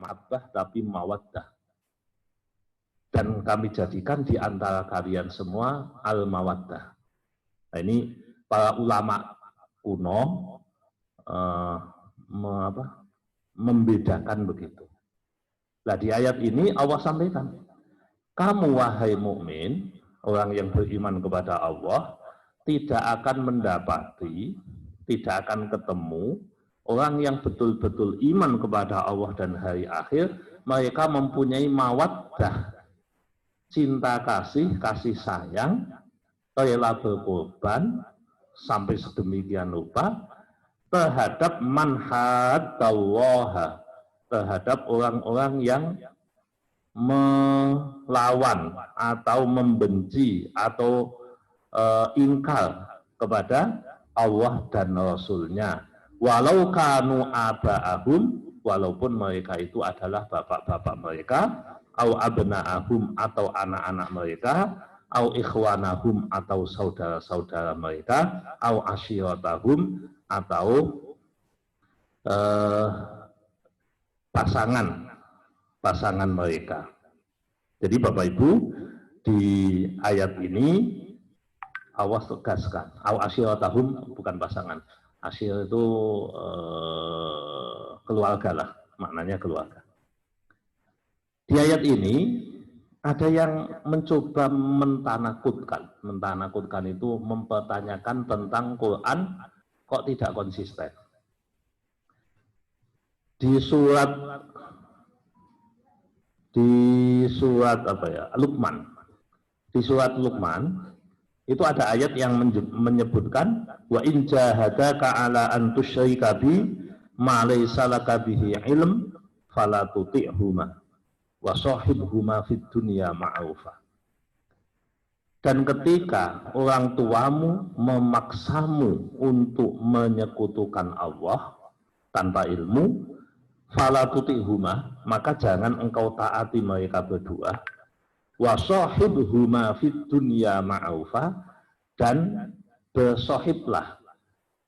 mahabbah tapi mawaddah. Dan kami jadikan di antara kalian semua al-mawaddah. Nah, ini para ulama kuno membedakan begitu. Nah, di ayat ini Allah sampaikan, kamu wahai mukmin, orang yang beriman kepada Allah, tidak akan mendapati, tidak akan ketemu orang yang betul-betul iman kepada Allah dan hari akhir, mereka mempunyai mawaddah, cinta kasih, kasih sayang, rela berkorban sampai sedemikian rupa terhadap man haddallaha, terhadap orang-orang yang melawan atau membenci atau ingkar kepada Allah dan Rasul-Nya. Walau kanu aba'ahum, walaupun mereka itu adalah bapak-bapak mereka, au abna'ahum atau anak-anak mereka, au ikhwanahum atau saudara-saudara mereka, au asyiratahum atau pasangan mereka. Jadi Bapak Ibu, di ayat ini Allah tegaskan, au asyiratahum bukan pasangan. Asyir itu keluarga lah, maknanya keluarga. Di ayat ini ada yang mencoba mentanakutkan itu mempertanyakan tentang Quran kok tidak konsisten. Di surat Luqman. Di surat Luqman itu ada ayat yang menyebutkan wa in jahadaka ala an tusyrika bi ma laysa laka bihi ilm fala tuti'huma wa sahibhuma fid dunya ma'rufa. Dan ketika orang tuamu memaksamu untuk menyekutukan Allah tanpa ilmu, fala tuti'huma, maka jangan engkau taati mereka berdua. Wa sahibhuma fid dunya ma'rufa, dan bersohiblah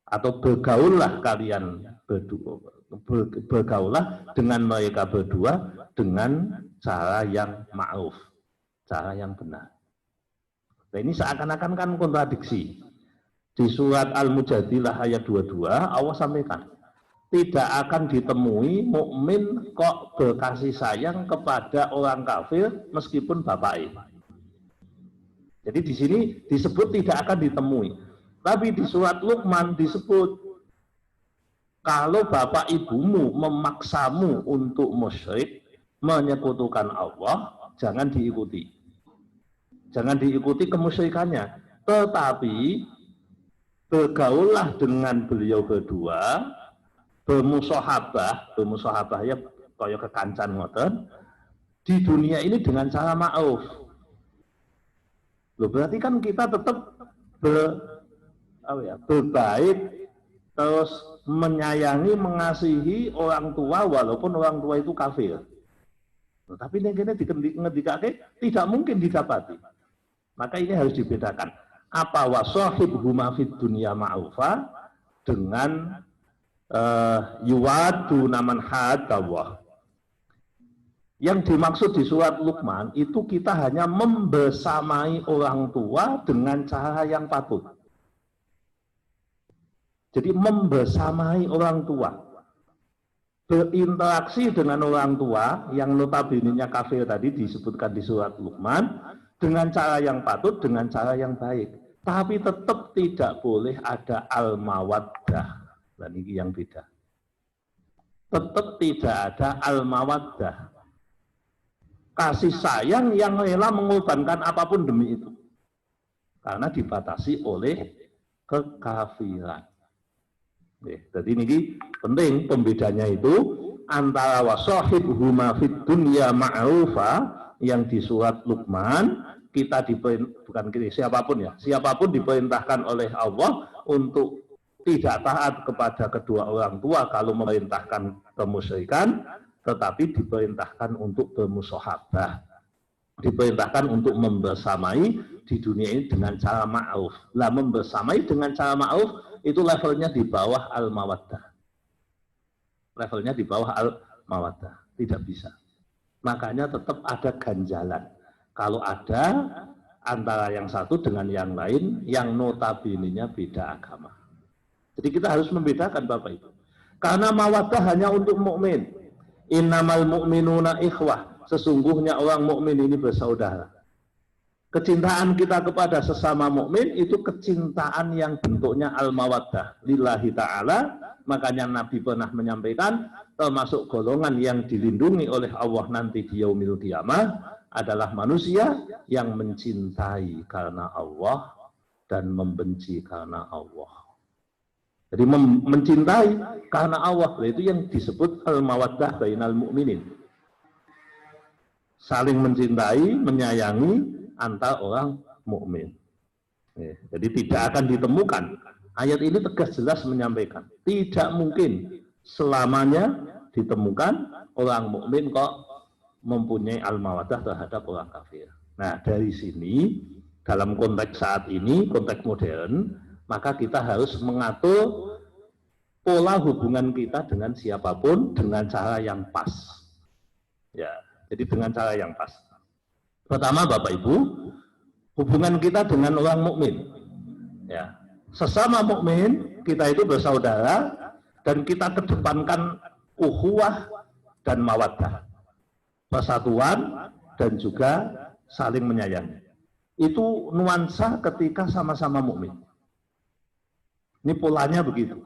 atau bergaullah kalian berdua, bergaullah dengan mereka berdua dengan cara yang ma'ruf, cara yang benar. Nah, ini seakan-akan kan kontradiksi. Di surat Al-Mujadilah ayat 22 Allah sampaikan, tidak akan ditemui mukmin kok berkasih sayang kepada orang kafir meskipun bapaknya. Jadi di sini disebut tidak akan ditemui. Tapi di surat Luqman disebut kalau bapak ibumu memaksamu untuk musyrik, menyekutukan Allah, jangan diikuti. Jangan diikuti kemusyrikannya. Tetapi bergaullah dengan beliau berdua, bermusahabah ya kaya kekancan ngoten di dunia ini dengan cara ma'ruf. Loh, berarti kan kita tetap berbaik, terus menyayangi, mengasihi orang tua walaupun orang tua itu kafir. Loh, tapi ini ngendikake tidak mungkin didapati. Maka ini harus dibedakan. Apa wasahibhuma fid dunya ma'rufa dengan yuwadu naman hadallah. Yang dimaksud di surat Luqman itu kita hanya membersamai orang tua dengan cara yang patut. Jadi membersamai orang tua, berinteraksi dengan orang tua yang notabene-nya kafir tadi disebutkan di surat Luqman dengan cara yang patut, dengan cara yang baik. Tapi tetap tidak boleh ada al-mawaddah. Dan ini yang beda. Tetap tidak ada al-mawaddah. Kasih sayang yang rela mengorbankan apapun demi itu. Karena dibatasi oleh kekafiran. Jadi ini penting pembedanya itu antara wasahibhuma fid dunya ma'rufa yang di surat Luqman kita bukan siapapun ya, siapapun diperintahkan oleh Allah untuk tidak taat kepada kedua orang tua kalau memerintahkan kemusyrikan, tetapi diperintahkan untuk bermusahabah, diperintahkan untuk membersamai di dunia ini dengan cara ma'ruf. Lah membersamai dengan cara ma'ruf itu levelnya di bawah al-mawaddah. Levelnya di bawah al-mawaddah. Tidak bisa. Makanya tetap ada ganjalan. Kalau ada antara yang satu dengan yang lain yang notabene-nya beda agama. Jadi kita harus membedakan Bapak Ibu. Karena mawaddah hanya untuk mukmin. Innamal mu'minuna ikhwah. Sesungguhnya orang mukmin ini bersaudara. Kecintaan kita kepada sesama mukmin itu kecintaan yang bentuknya al-mawaddah lillahi ta'ala. Makanya Nabi pernah menyampaikan termasuk golongan yang dilindungi oleh Allah nanti di yaumil qiyamah adalah manusia yang mencintai karena Allah dan membenci karena Allah. Jadi mencintai karena Allah itu yang disebut al-mawaddah bainal mu'minin. Saling mencintai, menyayangi antar orang mukmin. Jadi tidak akan ditemukan. Ayat ini tegas jelas menyampaikan, tidak mungkin selamanya ditemukan orang mukmin kok mempunyai al-mawaddah terhadap orang kafir. Nah, dari sini dalam konteks saat ini, konteks modern, maka kita harus mengatur pola hubungan kita dengan siapapun dengan cara yang pas. Ya, jadi dengan cara yang pas. Pertama Bapak Ibu, hubungan kita dengan orang mukmin. Ya, sesama mukmin kita itu bersaudara dan kita kedepankan ukhuwah dan mawaddah, persatuan dan juga saling menyayangi. Itu nuansa ketika sama-sama mukmin. Ini polanya begitu.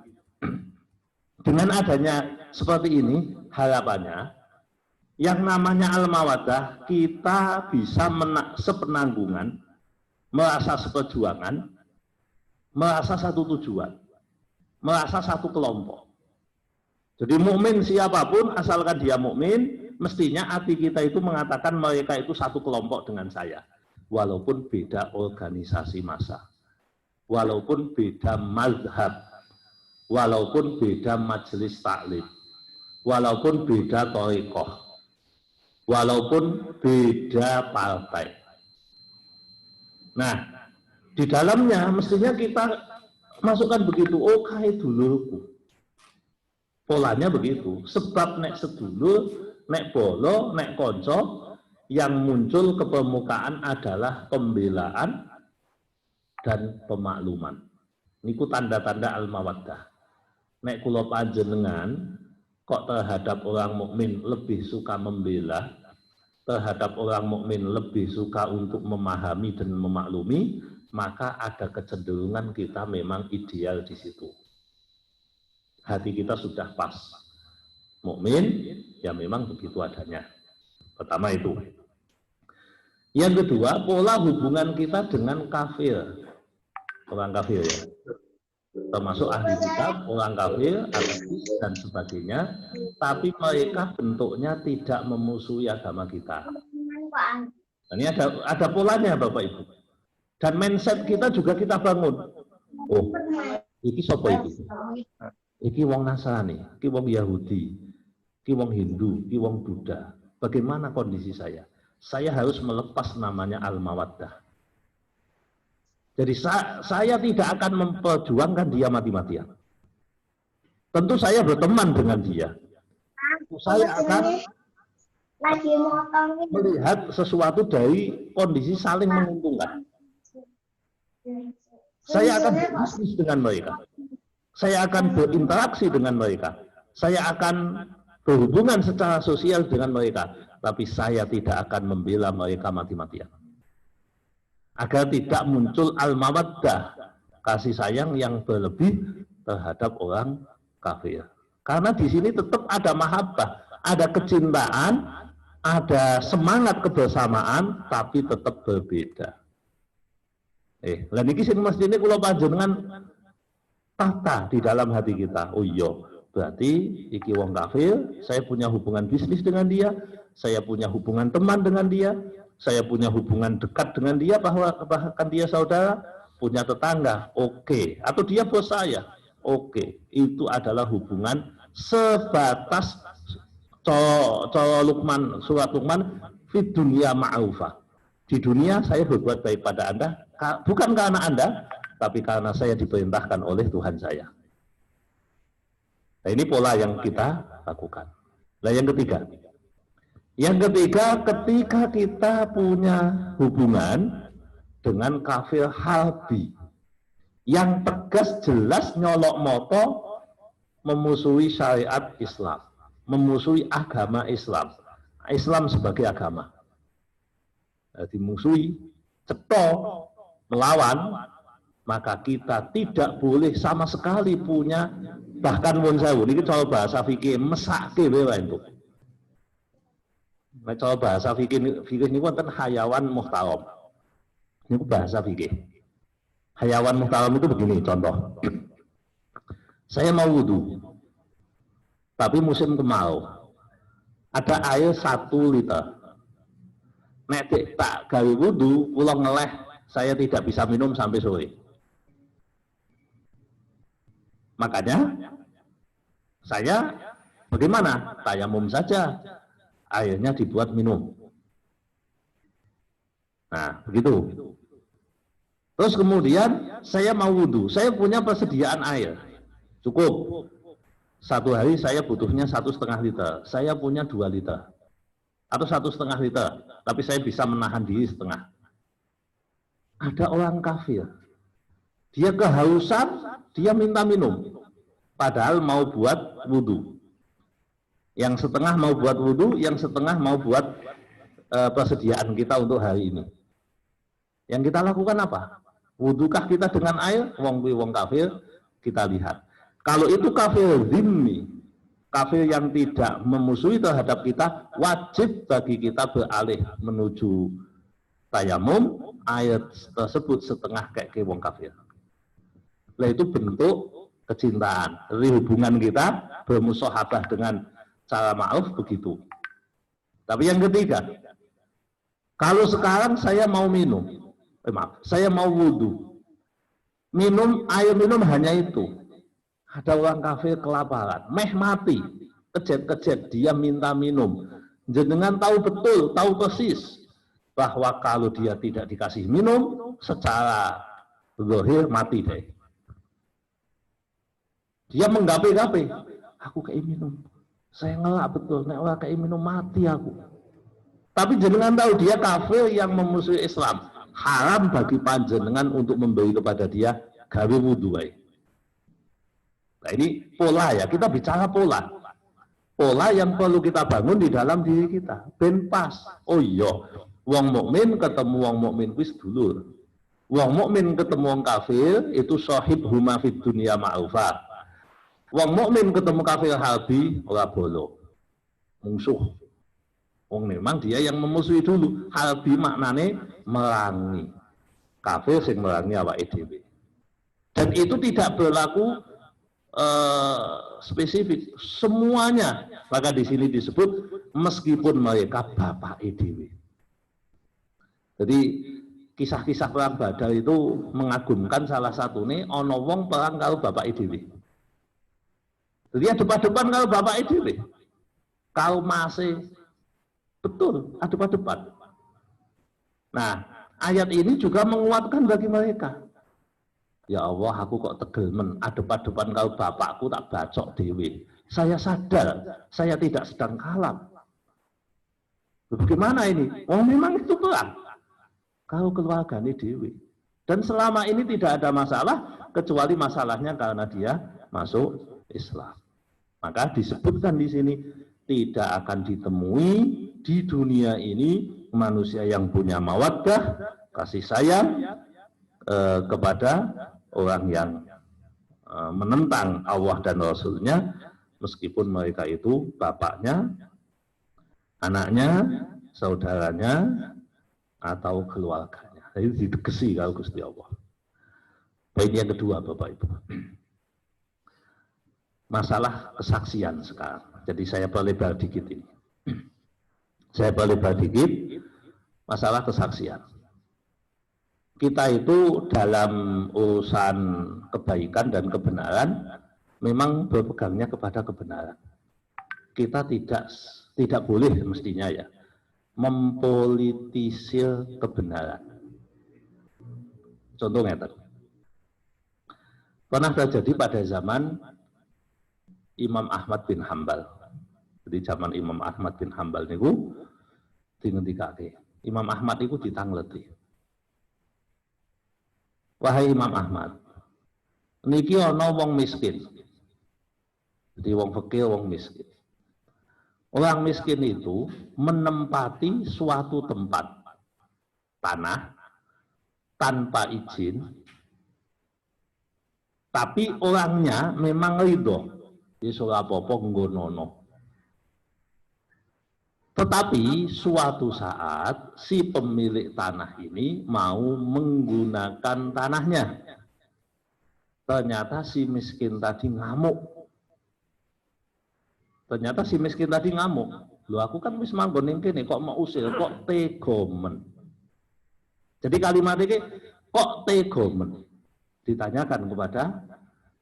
Dengan adanya seperti ini, harapannya yang namanya al-mawaddah kita bisa sepenanggungan, merasa seperjuangan, merasa satu tujuan, merasa satu kelompok. Jadi mukmin siapapun asalkan dia mukmin, mestinya hati kita itu mengatakan mereka itu satu kelompok dengan saya, walaupun beda organisasi massa, walaupun beda mazhab, walaupun beda majelis taklim, walaupun beda thariqah, walaupun beda partai. Nah, di dalamnya mestinya kita masukkan begitu, oh kai dulurku. Polanya begitu, sebab nek sedulur, nek bolo, nek konco, yang muncul ke permukaan adalah pembelaan dan pemakluman. Niku tanda-tanda al-mawaddah. Nek kula panjenengan kok terhadap orang mukmin lebih suka membela, terhadap orang mukmin lebih suka untuk memahami dan memaklumi, maka ada kecenderungan kita memang ideal di situ. Hati kita sudah pas. Mukmin ya memang begitu adanya. Pertama itu. Yang kedua, pola hubungan kita dengan kafir. Orang kafir ya. Termasuk ahli kitab, orang kafir, ateis dan sebagainya, tapi mereka bentuknya tidak memusuhi agama kita. Ini ada polanya Bapak Ibu. Dan mindset kita juga kita bangun. Oh, iki sapa iki? Iki wong Nasrani, iki wong Yahudi, iki wong Hindu, iki wong Buddha. Bagaimana kondisi saya? Saya harus melepas namanya al-mawaddah. Jadi saya tidak akan memperjuangkan dia mati-matian. Tentu saya berteman dengan dia. Saya akan melihat sesuatu dari kondisi saling menguntungkan. Saya akan berbisnis dengan mereka. Saya akan berinteraksi dengan mereka. Saya akan berhubungan secara sosial dengan mereka. Tapi saya tidak akan membela mereka mati-matian. Agar tidak muncul al-mawaddah, kasih sayang yang berlebih terhadap orang kafir. Karena di sini tetap ada mahabbah, ada kecintaan, ada semangat kebersamaan, tapi tetap berbeda. Lan iki sing mestine kula panjenengan tata di dalam hati kita. Oh iya, berarti iki wong kafir, saya punya hubungan bisnis dengan dia, saya punya hubungan teman dengan dia, saya punya hubungan dekat dengan dia, bahkan dia saudara, punya tetangga, oke. Atau dia bos saya, oke. Itu adalah hubungan sebatas Luqman, surat Luqman, fid dunya ma'rufah. Di dunia saya berbuat baik pada Anda, bukan karena Anda, tapi karena saya diperintahkan oleh Tuhan saya. Nah, ini pola yang kita lakukan. Nah, yang ketiga, Yang ketiga, ketika kita punya hubungan dengan kafir harbi yang tegas jelas nyolok moto memusuhi syariat Islam, memusuhi agama Islam, Islam sebagai agama. Dimusuhi, ceto, melawan, maka kita tidak boleh sama sekali punya, bahkan mun sewu niki cara bahasa fikih mesake wae itu. Nek cara bahasa fikih niku wonten hayawan muhtaram. Niku bahasa fikih. Hayawan muhtaram itu begini contoh. Saya mau wudhu, tapi musim kemarau. Ada air 1 liter. Nek tak gawe wudhu, kula ngeleh, saya tidak bisa minum sampai sore. Makanya saya bagaimana? Tayamum saja, airnya dibuat minum. Nah, begitu. Terus kemudian saya mau wudhu, saya punya persediaan air, cukup. 1 hari saya butuhnya 1,5 liter, saya punya 2 liter. Atau 1,5 liter, tapi saya bisa menahan diri setengah. Ada orang kafir, dia kehausan, dia minta minum, padahal mau buat wudhu. Yang setengah mau buat wudhu, yang setengah mau buat persediaan kita untuk hari ini. Yang kita lakukan apa? Wudhukah kita dengan air? Wong kafir, kita lihat. Kalau itu kafir zimmi, kafir yang tidak memusuhi terhadap kita, wajib bagi kita beralih menuju tayamum, air tersebut setengah kayak wong kafir. Nah, itu bentuk kecintaan. Jadi hubungan kita bermusahabah dengan cara ma'ruf begitu. Tapi yang ketiga, kalau sekarang saya mau minum, saya mau wudhu, minum air minum hanya itu. Ada orang kafir kelaparan, meh mati, kejet-kejet, dia minta minum. Jenengan tahu betul, tahu persis bahwa kalau dia tidak dikasih minum, secara zahir mati deh. Dia menggape-gape, aku kayak minum, saya ngelak betul, nek ora kayak minum mati aku. Tapi jenengan tahu dia kafir yang memusuhi Islam, haram bagi panjenengan untuk memberi kepada dia gawe wudhu. Nah, ini pola ya, kita bicara pola. Pola yang perlu kita bangun di dalam diri kita. Ben pas. Oh iya, wong mukmin ketemu wong mukmin kuwi sedulur. Wong mukmin ketemu wong kafir itu sahib huma fid dunya ma'rufah. Wong mukmin ketemu kafir harbi ora bolo. Musuh. Wong memang dia yang memusuhi dulu. Harbi maknane merangi. Kafir sing merangi awake dhewe. Dan itu tidak berlaku spesifik, semuanya. Maka di sini disebut meskipun mereka bapak EDW. Jadi kisah-kisah perang Badar itu mengagumkan. Salah satu nih ono wong perang kalau bapak EDW. Jadi depan-depan kalau bapak EDW. Kalau masih betul depan-depan. Nah, ayat ini juga menguatkan bagi mereka. Ya Allah, aku kok tegel men, adep-adepan kau bapakku tak bacok dewe. Saya sadar, saya tidak sedang kalap. Bagaimana ini? Oh memang itu perang. Kau keluarga ini dewe. Dan selama ini tidak ada masalah, kecuali masalahnya karena dia masuk Islam. Maka disebutkan di sini, tidak akan ditemui di dunia ini manusia yang punya mawaddah, kasih sayang, kepada orang yang menentang Allah dan Rasulnya, meskipun mereka itu bapaknya, anaknya, saudaranya, atau keluarganya. Jadi didegesi kalau Gusti Allah. Baik, yang kedua Bapak Ibu, masalah kesaksian sekarang. Jadi saya berlebar dikit ini. Saya berlebar dikit masalah kesaksian. Kita itu dalam urusan kebaikan dan kebenaran memang berpegangnya kepada kebenaran. Kita tidak boleh mestinya ya mempolitisir kebenaran. Contohnya pernah terjadi pada zaman Imam Ahmad bin Hambal. Jadi zaman Imam Ahmad bin Hambal niku dingendikake. Imam Ahmad niku ditangleti. Wahai Imam Ahmad, niki ana wong miskin. Jadi wong fakir, wong miskin. Orang miskin itu menempati suatu tempat tanah tanpa izin, tapi orangnya memang ridho. Jadi ora apa-apa nggonono. Tetapi suatu saat si pemilik tanah ini mau menggunakan tanahnya. Ternyata si miskin tadi ngamuk. Loh aku kan wis manggon ning kene kok mau usil, kok tegomen. Jadi kalimat ini kok tegomen. Ditanyakan kepada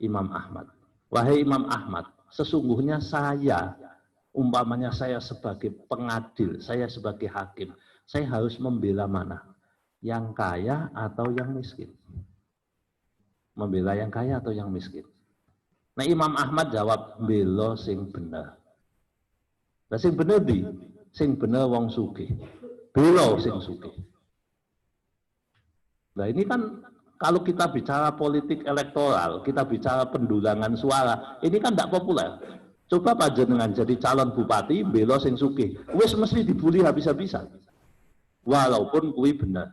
Imam Ahmad. Wahai Imam Ahmad, sesungguhnya saya, umpamanya saya sebagai pengadil, saya sebagai hakim, saya harus membela mana? Yang kaya atau yang miskin? Membela yang kaya atau yang miskin? Nah Imam Ahmad jawab, bela sing bener. Nah sing bener di, sing bener wong sugih. Bela sing sugih. Nah ini kan kalau kita bicara politik elektoral, kita bicara pendulangan suara, ini kan tidak populer. Coba panjenengan jadi calon bupati, bela sing sugih, wis mesti dibully habis-habisan. Walaupun kuwi bener.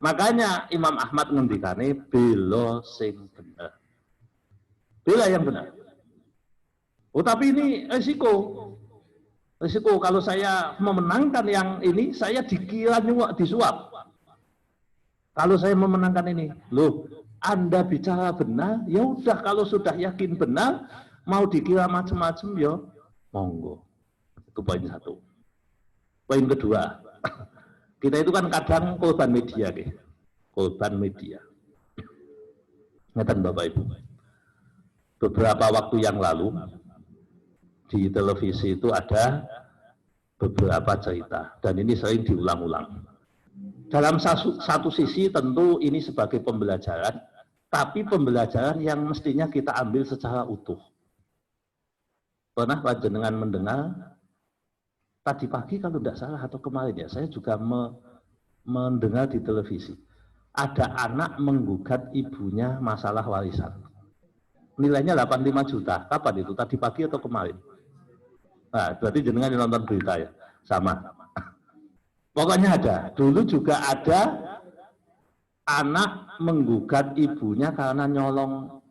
Makanya Imam Ahmad ngendikane bela sing bener. Bela yang benar. Oh tapi ini risiko. Risiko kalau saya memenangkan yang ini, saya dikira nyuap disuap. Kalau saya memenangkan ini, loh, Anda bicara benar, ya udah kalau sudah yakin benar, mau dikira macam-macam ya, monggo. Itu poin satu. Poin kedua, kita itu kan kadang korban media, korban media. Ngeten Bapak Ibu. Beberapa waktu yang lalu di televisi itu ada beberapa cerita, dan ini sering diulang-ulang. Dalam satu sisi tentu ini sebagai pembelajaran, tapi pembelajaran yang mestinya kita ambil secara utuh. Pernah panjenengan mendengar tadi pagi kalau tidak salah atau kemarin ya, saya juga mendengar di televisi. Ada anak menggugat ibunya masalah warisan. Nilainya 85 juta. Kapan itu? Tadi pagi atau kemarin? Nah, berarti jenengan nonton berita ya? Sama. Pokoknya ada. Dulu juga ada anak menggugat ibunya karena nyolong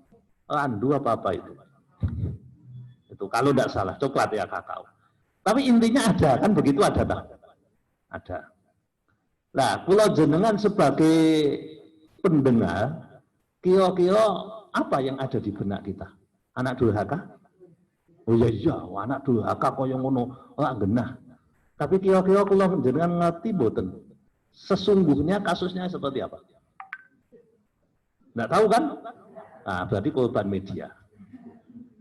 randu apa-apa itu. Itu kalau tidak salah, coklat ya kakao. Tapi intinya ada, kan begitu ada tak? Ada. Nah, kalau jenengan sebagai pendengar, kira-kira apa yang ada di benak kita? Anak durhaka? Oh iya, anak durhaka kaya ngono, ora genah. Tapi kira-kira kalau jenengan ngerti boten, sesungguhnya kasusnya seperti apa? Nggak tahu kan? Nah, berarti korban media.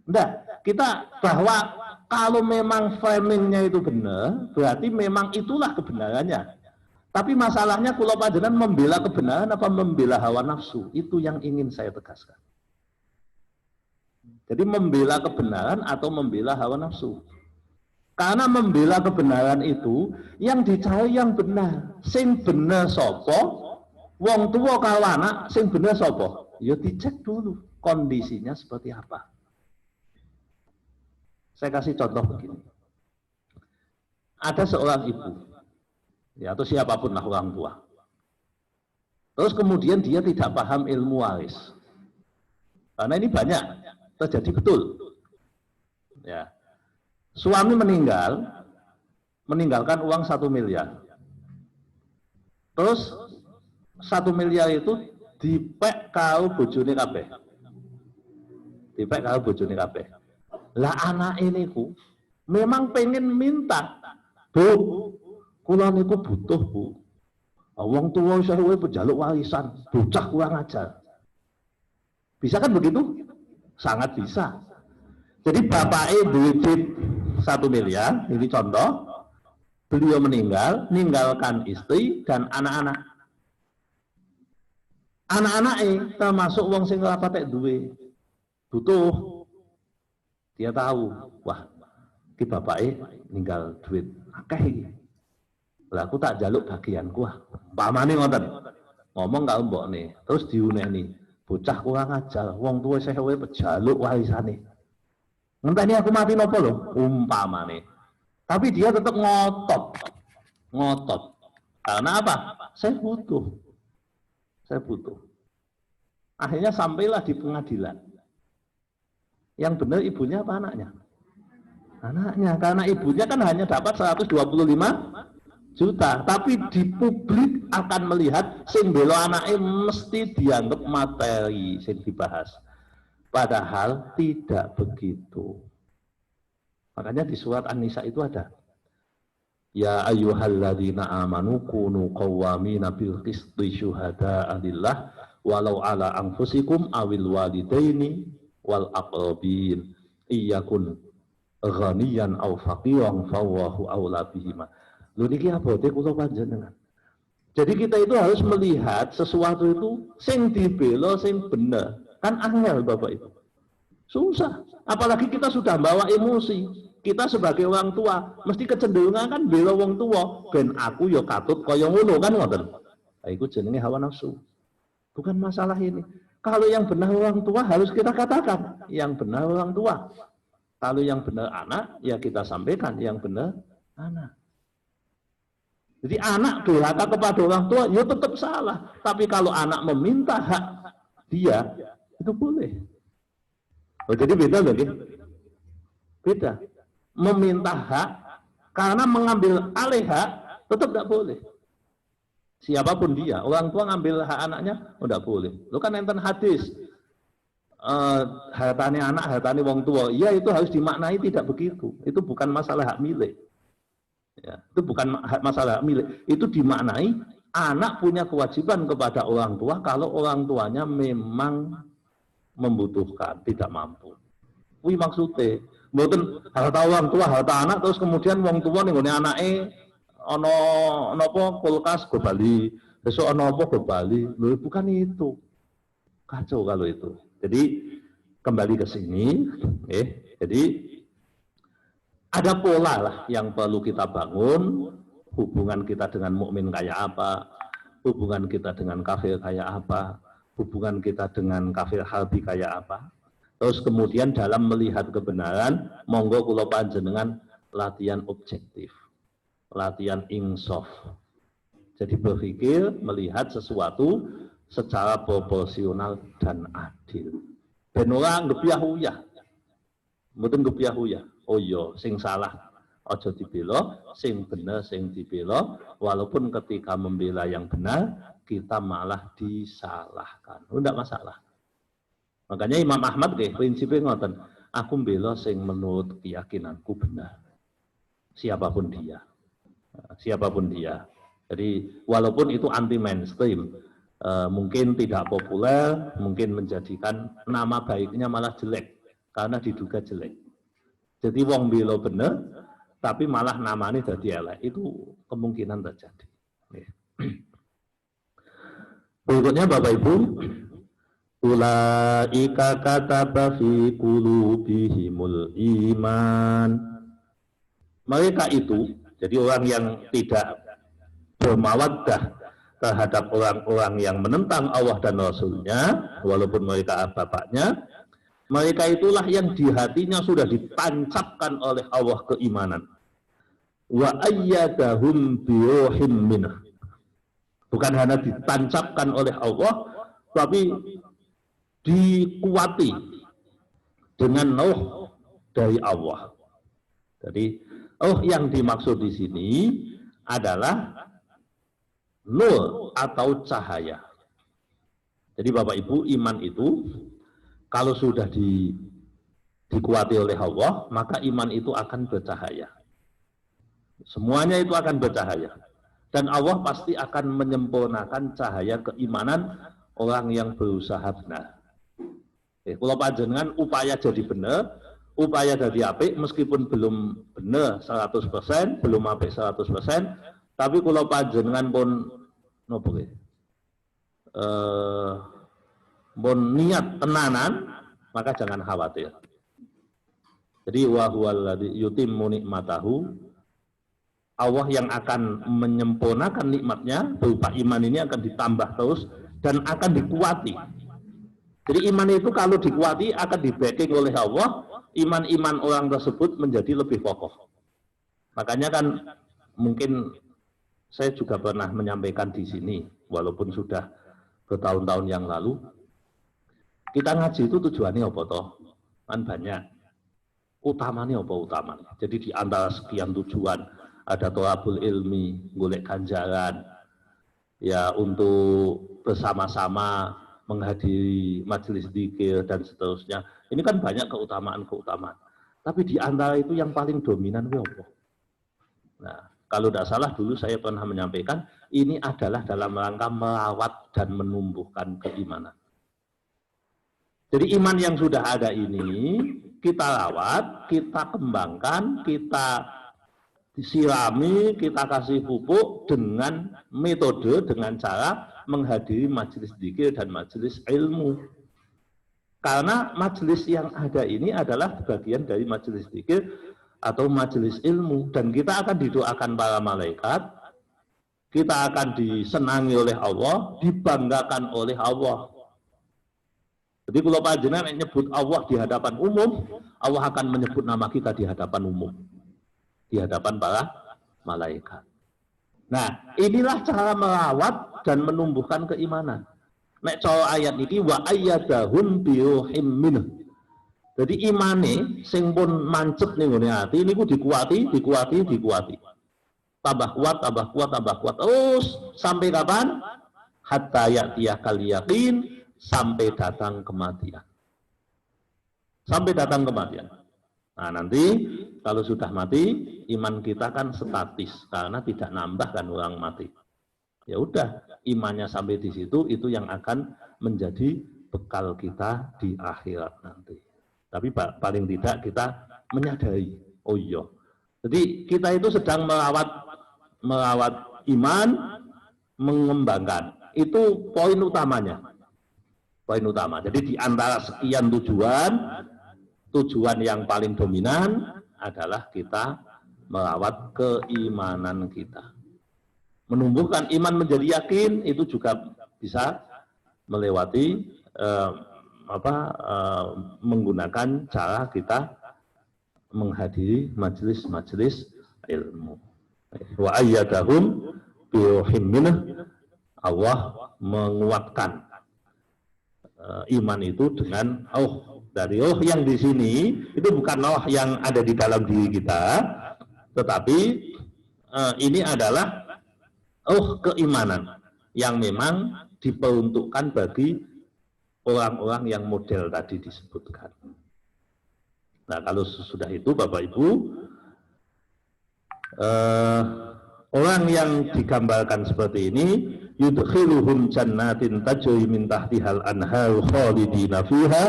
Enggak, kita bahwa kalau memang framingnya itu benar, berarti memang itulah kebenarannya. Tapi masalahnya kalau panjenengan membela kebenaran apa membela hawa nafsu, itu yang ingin saya tegaskan. Jadi membela kebenaran atau membela hawa nafsu. Karena membela kebenaran itu yang dicari yang benar. Sing bener sopo, wong tua karo anak, sing bener sopo. Ya dicek dulu kondisinya seperti apa. Saya kasih contoh begini. Ada seorang ibu, ya atau siapapun lah orang tua. Terus kemudian dia tidak paham ilmu waris. Karena ini banyak terjadi betul. Ya. Suami meninggalkan uang 1 miliar. Terus 1 miliar itu dipek karo bojone kabeh. Dipek karo bojone kabeh. Lah anak ini ku memang pengen minta, Bu, kula niku butuh, Bu. Wong tuwa iso pejaluk warisan, bocah kurang ajar. Bisa kan begitu? Sangat bisa. Jadi bapaknya duit 1 miliar, ini contoh, beliau meninggal, meninggalkan istri dan anak-anak. Anak-anaknya termasuk wong sing ora patek duwe, butuh. Dia tahu, wah ki bapake ninggal duit akeh iki. Lah aku tak jaluk bagianku ah. Pamane ngoten. Ngomong karo mbokne, terus diunehni. Bocah kurang ajar, wong tuwa isih kowe pejaluk warisane. Ngenteni aku mati napa lho? Umpamane. Tapi dia tetap ngotot. Ngotot. Karena apa? Saya butuh. Saya butuh. Akhirnya sampailah di pengadilan. Yang benar ibunya apa anaknya? Anaknya. Karena ibunya kan hanya dapat 125 juta, tapi di publik akan melihat sing belo anake mesti dianggap materi sing dibahas. Padahal tidak begitu. Makanya di surat An-Nisa itu ada ya ayyuhalladzina amanu kunu qawwamina bil qisti syuhada'a lillah walau ala anfusikum awil walidaini wal aqrabin iyakun ghaniyan aw faqiran fawwahu aula bihima. Lho niki abote kula panjenengan. Jadi kita itu harus melihat sesuatu itu sing dibela sing bener. Kan angel Bapak Ibu. Susah. Apalagi kita sudah bawa emosi. Kita sebagai orang tua mesti kecenderungan kan bela wong tua. Ben aku ya katut kaya ngono kan ngoten. Lah iku jenenge hawa nafsu. Bukan masalah ini. Kalau yang benar orang tua harus kita katakan, yang benar orang tua. Kalau yang benar anak, ya kita sampaikan yang benar anak. Jadi anak durhaka kepada orang tua, ya tetap salah. Tapi kalau anak meminta hak dia, itu boleh. Oh, jadi beda loh, beda. Meminta hak karena mengambil alih hak tetap tidak boleh. Siapapun dia, orang tua ngambil hak anaknya, oh tidak boleh. Lu kan enten hadis, hartane anak, hartane wong tua. Ya itu harus dimaknai tidak begitu. Itu bukan masalah hak milik. Ya, itu bukan masalah milik, itu dimaknai anak punya kewajiban kepada orang tua kalau orang tuanya memang membutuhkan, tidak mampu. Wih maksudnya, mboten harta orang tua, harta anak terus kemudian wong tua ning gone anake ana napa kulkas go bali, besok ana apa go bali. Lho bukan itu. Kacau kalau itu. Jadi kembali ke sini, jadi ada pola lah yang perlu kita bangun, hubungan kita dengan mukmin kayak apa, hubungan kita dengan kafir kayak apa, hubungan kita dengan kafir harbi kayak apa. Terus kemudian dalam melihat kebenaran, monggo kula panjenengan latihan objektif, latihan insaf. Jadi berpikir, melihat sesuatu secara proporsional dan adil. Ben ora ngebyah-uyah. Mboten ngebyah-uyah. Oh iya, sing salah aja dibela, sing bener sing dibela, walaupun ketika membela yang benar kita malah disalahkan. Oh, enggak masalah. Makanya Imam Ahmad prinsipnya ngoten, aku mbela sing menurut keyakinanku benar. Siapapun dia. Siapapun dia. Jadi walaupun itu anti mainstream, mungkin tidak populer, mungkin menjadikan nama baiknya malah jelek karena diduga jelek. Jadi wong bela bener, tapi malah namanya jadi elek. Itu kemungkinan terjadi. Berikutnya Bapak Ibu, ulaika kataba fi qulubihimul iman. Mereka itu, jadi orang yang tidak bermawaddah terhadap orang-orang yang menentang Allah dan Rasulnya, walaupun mereka bapaknya, mereka itulah yang di hatinya sudah ditancapkan oleh Allah keimanan. Wa ayyadahum biruhim minah. Bukan hanya ditancapkan oleh Allah, tapi dikuati dengan ruh dari Allah. Jadi ruh yang dimaksud di sini adalah nur atau cahaya. Jadi Bapak Ibu, iman itu kalau sudah dikuati oleh Allah, maka iman itu akan bercahaya. Semuanya itu akan bercahaya. Dan Allah pasti akan menyempurnakan cahaya keimanan orang yang berusaha benar. Kalau panjenengan upaya jadi benar, upaya jadi apik, meskipun belum benar 100%, belum apik 100%, tapi kalau panjenengan pun pun niat tenanan, maka jangan khawatir. Jadi wa huwallazi yutimmu nikmatahu, Allah yang akan menyempurnakan nikmatnya berupa iman ini akan ditambah terus dan akan dikuati. Jadi iman itu kalau dikuati akan di-backing oleh Allah, iman-iman orang tersebut menjadi lebih kokoh. Makanya kan mungkin saya juga pernah menyampaikan di sini, walaupun sudah bertahun-tahun yang lalu, kita ngaji itu tujuannya apa toh? Kan banyak. Utamanya apa utamanya? Jadi di antara sekian tujuan, ada thalabul ilmi, golek ganjaran, ya untuk bersama-sama menghadiri majelis dzikir dan seterusnya. Ini kan banyak keutamaan-keutamaan. Tapi di antara itu yang paling dominan itu apa? Nah, kalau tidak salah dulu saya pernah menyampaikan, ini adalah dalam rangka merawat dan menumbuhkan keimanan. Jadi iman yang sudah ada ini, kita rawat, kita kembangkan, kita disirami, kita kasih pupuk dengan metode, dengan cara menghadiri majelis dzikir dan majelis ilmu. Karena majelis yang ada ini adalah bagian dari majelis dzikir atau majelis ilmu. Dan kita akan didoakan para malaikat, kita akan disenangi oleh Allah, dibanggakan oleh Allah. Jadi kalau panjenengan nyebut Allah di hadapan umum, Allah akan menyebut nama kita di hadapan umum, di hadapan para malaikat. Nah, inilah cara merawat dan menumbuhkan keimanan. Nek cara ayat ini wa ayyadahum bi ruhim minhu. Jadi imane sing pun mancep ning ngene ati niku dikuati. Tambah kuat, tambah kuat, tambah kuat. Terus sampai kapan? Hatta ya'tiyakal yaqin, sampai datang kematian. Sampai datang kematian. Nah, nanti kalau sudah mati, iman kita kan statis karena tidak nambah kan orang mati. Ya udah, imannya sampai di situ, itu yang akan menjadi bekal kita di akhirat nanti. Tapi paling tidak kita menyadari, oh iya. Jadi kita itu sedang merawat iman, mengembangkan. Itu poin utamanya. Poin utama. Jadi di antara sekian tujuan yang paling dominan adalah kita merawat keimanan kita. Menumbuhkan iman menjadi yakin itu juga bisa melewati menggunakan cara kita menghadiri majelis-majelis ilmu. Wa ayyadahum bi ruhim minhu, Allah menguatkan iman itu dengan dari yang di sini itu bukan yang ada di dalam diri kita, tetapi ini adalah keimanan yang memang diperuntukkan bagi orang-orang yang model tadi disebutkan. Nah, kalau sudah itu Bapak Ibu, orang yang digambarkan seperti ini, yudkhiluhum jannatin tajri min tahtihal anhar khalidina fiha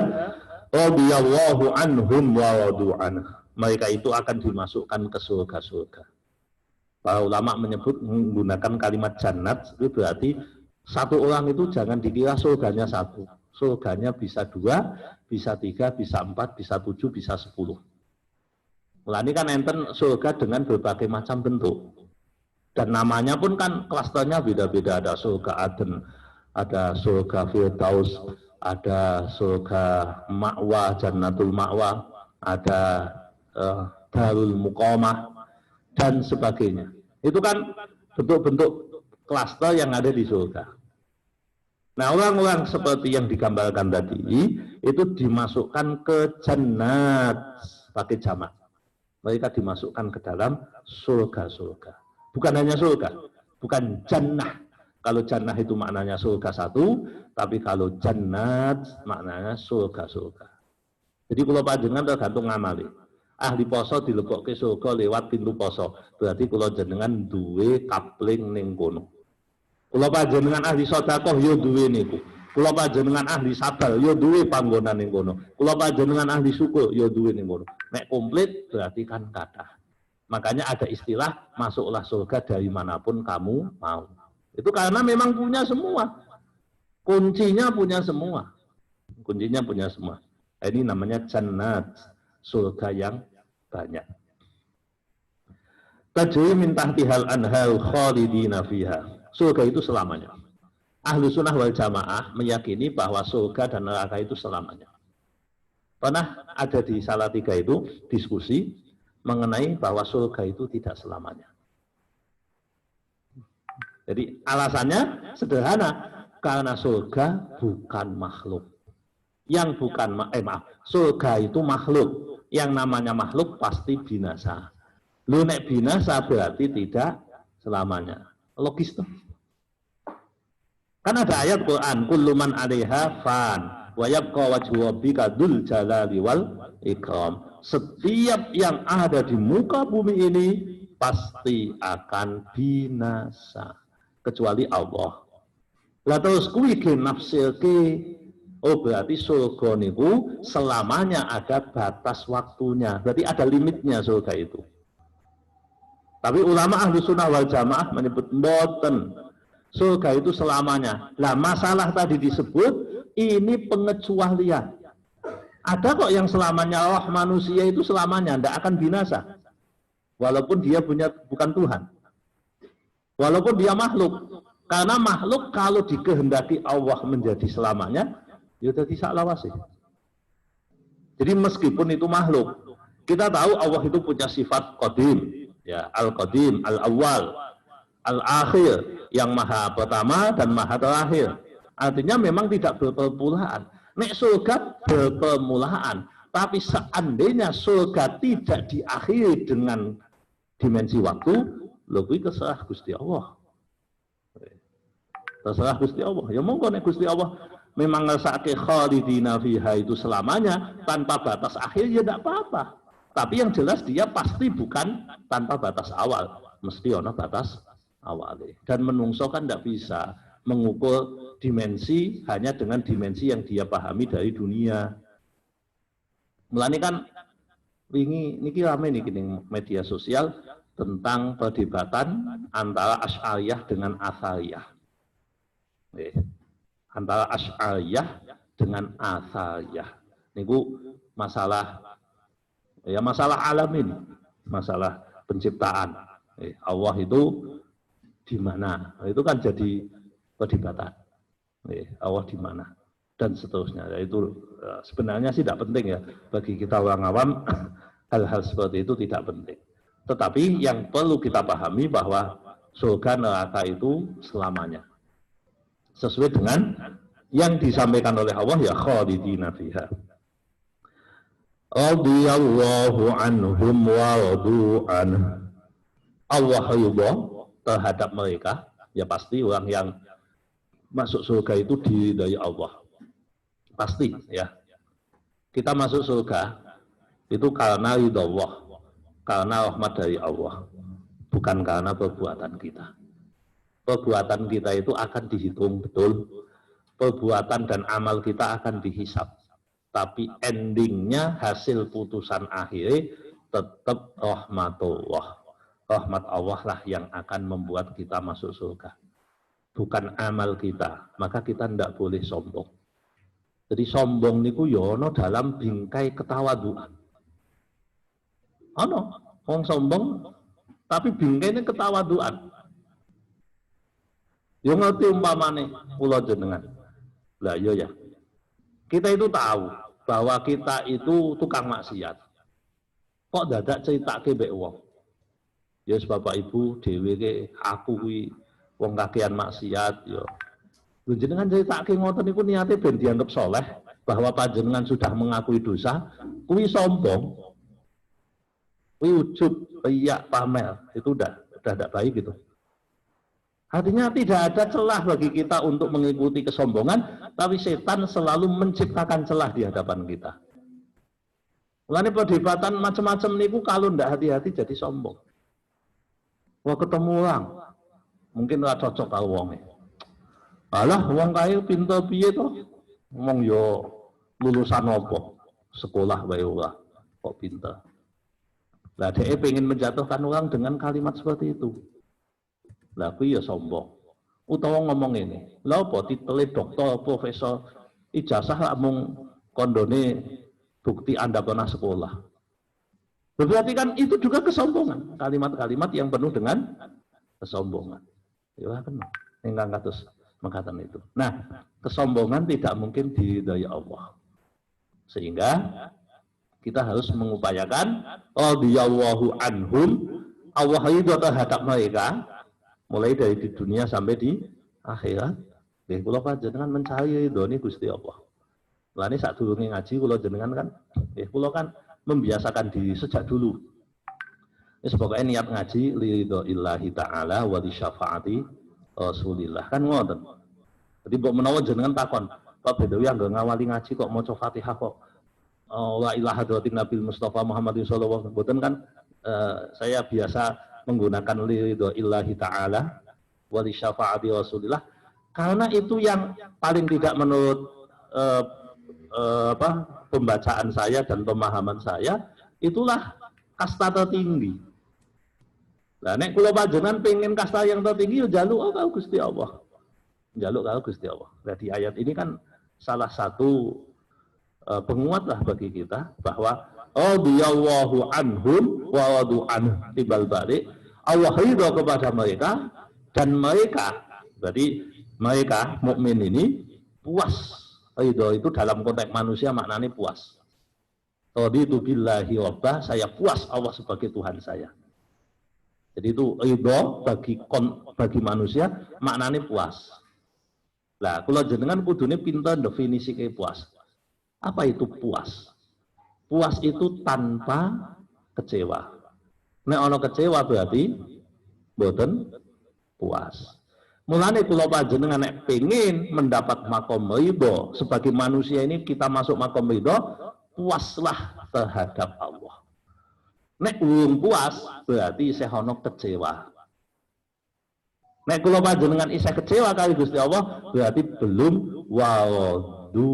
radhiyallahu anhum wa radu anhu. Mereka itu akan dimasukkan ke surga-surga. Para ulama menyebut menggunakan kalimat jannat itu berarti satu orang itu jangan dikira surganya satu. Surganya bisa 2, bisa 3, bisa 4, bisa 7, bisa 10. Mulane kan enten surga dengan berbagai macam bentuk. Dan namanya pun kan klasternya beda-beda. Ada surga Aden, ada surga Firdaus, ada surga Ma'wa, Jannatul Ma'wa, ada Darul Muqamah, dan sebagainya. Itu kan bentuk-bentuk klaster yang ada di surga. Nah, orang-orang seperti yang digambarkan tadi, itu dimasukkan ke jannat, pakai jamak. Mereka dimasukkan ke dalam surga-surga. Bukan hanya surga, bukan jannah. Kalau jannah itu maknanya surga satu, tapi kalau jannat maknanya surga-surga. Jadi kalau panjenengan tergantung ngamali. Ahli poso dilebokke surga lewat pintu poso. Berarti kalau jenengan duwe kapling ning kono. Kalau panjenengan ahli sedekah yo duwe niku. Kalau panjenengan ahli sabar yo duwe panggonan ning kono. Kalau panjenengan ahli syukur yo duwe ning kono. Nek komplit berarti kan kathah. Makanya ada istilah masuklah surga dari manapun kamu mau. Itu karena memang punya semua. Kuncinya punya semua. Kuncinya punya semua. Ini namanya jannat. surga yang banyak. Tajri min tahtihal anhal khalidina fiha. Surga itu selamanya. Ahlu sunnah wal jamaah meyakini bahwa surga dan neraka itu selamanya. Pernah ada di Salatiga itu diskusi mengenai bahwa surga itu tidak selamanya. Jadi alasannya sederhana, karena surga bukan makhluk. Yang bukan surga itu makhluk. Yang namanya makhluk pasti binasa. Lu nek binasa berarti tidak selamanya. Logis tuh. Kan ada ayat Quran, kullu man 'alaiha fan wa yabqa wajhu rabbika dzul jalali wal ikram. Setiap yang ada di muka bumi ini pasti akan binasa kecuali Allah. Lah terus kuwi ge nafsirke, oh berarti surga niku selamanya ada batas waktunya. Berarti ada limitnya surga itu. Tapi ulama ahlu sunnah wal jamaah menyebut mboten, surga itu selamanya. Lah masalah tadi disebut ini pengecualian. Ada kok yang selamanya, roh manusia itu selamanya tidak akan binasa, walaupun dia bukan Tuhan, walaupun dia makhluk. Karena makhluk kalau dikehendaki Allah menjadi selamanya, ya jadi saklawase. Jadi meskipun itu makhluk, kita tahu Allah itu punya sifat qadim, ya, al-qadim, al-awwal, al-akhir, yang maha pertama dan maha terakhir. Artinya memang tidak berpermulaan. Nek surga berpermulaan, tapi seandainya surga tidak diakhiri dengan dimensi waktu, lebih terserah Gusti Allah. Terserah Gusti Allah. Ya monggo nek Gusti Allah memang ngersake khalidina fiha itu selamanya tanpa batas akhir, ya tidak apa-apa. Tapi yang jelas dia pasti bukan tanpa batas awal, mesti ada batas awal. Dan menungso kan tidak bisa mengukur dimensi hanya dengan dimensi yang dia pahami dari dunia. Mulane kan wingi niki rame niki ning media sosial tentang perdebatan antara Asy'ariyah dengan Athariyah. Antara Asy'ariyah dengan Athariyah. Niku masalah, ya masalah alam ini, masalah penciptaan. Allah itu di mana? Itu kan jadi perdebatan. Allah di mana? Dan seterusnya. Itu sebenarnya sih tidak penting ya bagi kita orang awam. Hal-hal seperti itu tidak penting. Tetapi yang perlu kita pahami bahwa surga neraka itu selamanya. Sesuai dengan yang disampaikan oleh Allah, ya khalidina fiha. Radhiyallahu anhum wa radu anhu. Allah ridha terhadap mereka, ya pasti orang yang masuk surga itu diridai Allah. Pasti ya. Kita masuk surga itu karena ridha Allah, karena rahmat dari Allah, bukan karena perbuatan kita. Perbuatan kita itu akan dihitung betul, perbuatan dan amal kita akan dihisap. Tapi endingnya, hasil putusan akhirnya tetap rahmatullah. Rahmat Allah lah yang akan membuat kita masuk surga, bukan amal kita. Maka kita tidak boleh sombong. Jadi sombong niku yono dalam bingkai ketawaduan. Ono wong sombong tapi bingkainya ketawaduan. Yo ngerti umpamane kula jenengan. Lah yo ya. Kita itu tahu bahwa kita itu tukang maksiat. Kok dadak ceritake mbek wong? Ya Bapak Ibu dhewe ke aku kuwi wong kakean maksiat yo. Lho jenengan ceritake ngoten niku niate ben dianggap soleh, bahwa panjenengan sudah mengakui dosa, kuwi sombong. Kuwi ujub, riya, pamer. Itu udah tidak baik gitu. Artinya tidak ada celah bagi kita untuk mengikuti kesombongan, tapi setan selalu menciptakan celah di hadapan kita. Mulane perdebatan macam-macam niku kalau ndak hati-hati jadi sombong. Wah ketemu orang, mungkin ora cocok karo wonge. Alah wong kae pinter piye to? Wong yo lulusan apa? Sekolah wae ora kok pinter. Lah dhek pengen menjatuhkan orang dengan kalimat seperti itu. Lah kuwi ya sombong. Utawa ngomong ini, lha apa titele doktor, profesor, ijazah mung kondone bukti Anda pernah sekolah. Berarti kan itu juga kesombongan, kalimat-kalimat yang penuh dengan kesombongan. Ya kan, ingkang kados mengatakan itu. Nah, kesombongan tidak mungkin diridhai Allah. Sehingga kita harus mengupayakan radhiyallahu anhum, Allah itu terhadap mereka mulai dari di dunia sampai di akhirat. Nggih kula panjenengan mencari ridhone Gusti Allah. Lane sadurunge ngaji kula jenengan kan nggih kula kan membiasakan diri sejak dulu. Wis pokoke niat ngaji ridho illahi taala wa li syafaati Rasulillah kan ngoten. Jadi mbok menawa jenengan takon, Pak Bedawi anggo ngawali ngaji kok maca Fatihah kok la ilaha illallah Nabi Mustafa Muhammadin sallallahu alaihi wasallam kan saya biasa menggunakan ridho illahi taala wa li syafaati Rasulillah karena itu yang paling tidak menurut pembacaan saya dan pemahaman saya itulah kasta tertinggi. Lah nek kula panjenengan pengen kasta yang tertinggi ya njaluk karo Gusti Allah. Njaluk karo Gusti Allah. Nah di ayat ini kan salah satu penguat lah bagi kita bahwa radhiyallahu anhum wa radu anhu tibal balik Allah ridha kepada mereka dan mereka berarti mereka mukmin ini puas. Ridho itu dalam konteks manusia maknanya puas. Raditu billahi rabbah, saya puas Allah sebagai Tuhan saya. Jadi itu ridho bagi manusia maknanya puas. Lah, kalau jenengan kudune pinter definisi ke puas. Apa itu puas? Puas itu tanpa kecewa. Nek ana kecewa berarti mboten puas. Mulane kula panjenengan nek pengin mendapat makom ridho sebagai manusia ini kita masuk makom ridho, puaslah terhadap Allah. Nek belum puas berarti isih ana kecewa. Nek kula panjenengan isih kecewa kali Gusti Allah berarti belum wadu'an.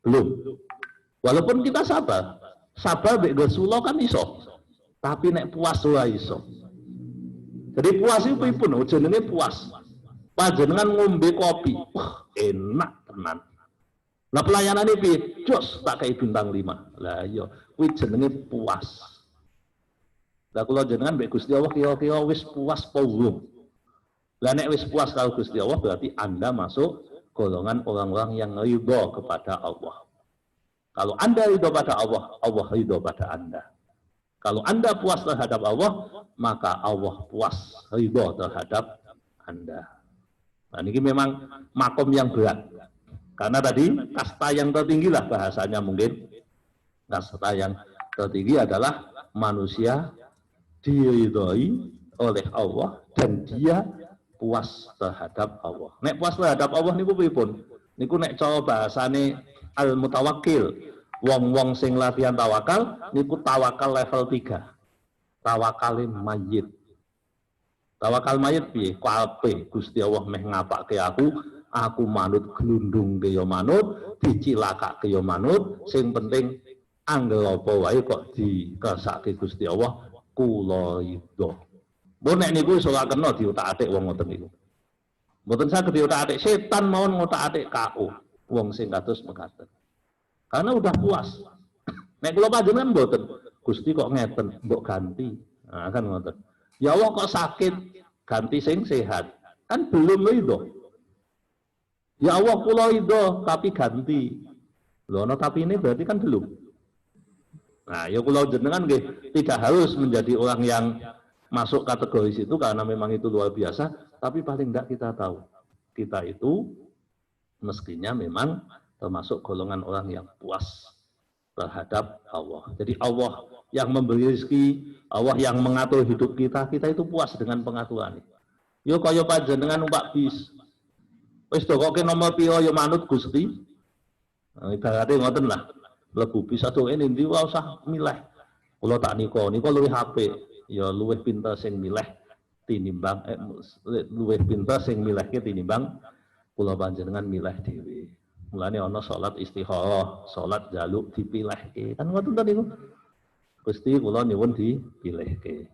Belum. Walaupun kita sabar. Sabar mek Rasulullah kan iso. Tapi nek puas ora iso. Jadi puas itu pun jenenge puas. Panjenengan ngombe kopi, wah enak tenan. Nah pelayanan ini jos tak kayak bintang 5. Lah iya, kuwi jenenge puas. Lah kula jenengan mbek Gusti Allah kira-kira wis puas apa urung? Lah nek wis puas karo Gusti Allah berarti Anda masuk golongan orang-orang yang ridha kepada Allah. Kalau Anda ridha pada Allah, Allah ridha pada Anda. Kalau Anda puas terhadap Allah, maka Allah puas ridho terhadap Anda. Nah ini memang makom yang berat. Karena tadi kasta yang tertinggi lah bahasanya mungkin. Kasta yang tertinggi adalah manusia diridhoi oleh Allah dan dia puas terhadap Allah. Nek puas terhadap Allah niku pripun? Niku nek cara bahasane al-mutawakkil. Wong-wong sing latihan tawakal niku tawakal level 3. Tawakale mayit. Tawakal mayit piye? Kabeh Gusti Allah meh ngapake aku manut glundung ke ya manut, dicilakake ya manut, sing penting angger apa wae kok dikersake Gusti Allah kula ridho. Mun nek niku iso kena diutak-atik wong ngoten niku. Mboten saged diutak-atik setan mawon ngotak-atik KO wong sing kados mekaten. Karena udah puas. Nek kula panjenengan mboten, Gusti kok ngeten, mbok ganti. Nah, kan ngoten. Ya Allah kok sakit, ganti sing sehat. Kan belum ridho. Ya Allah kula ridho tapi ganti. Lho ana tapi ini berarti kan belum. Nah, ya kula jenengan nggih tidak harus menjadi orang yang masuk kategori situ karena memang itu luar biasa, tapi paling enggak kita tahu. Kita itu mestinya memang termasuk golongan orang yang puas terhadap Allah. Jadi Allah yang memberi rezeki, Allah yang mengatur hidup kita, kita itu puas dengan pengaturan. Yo kaya panjenengan numpak bis. Wis dokoke nomor piro yo manut Gusti. Nah, ibaratnya ngoten lah. Mlebu bis aduh ini ndi ora usah milih. Kula tak nika luwih apik, ya luwih pinter sing milih tinimbang luwih pinter sing milihke tinimbang kula panjenengan milih dhewe. Mulane ana salat istikharah, salat jaluk dipilihke. Kan ngoten to niku. Gusti kula nyuwun dipilihke.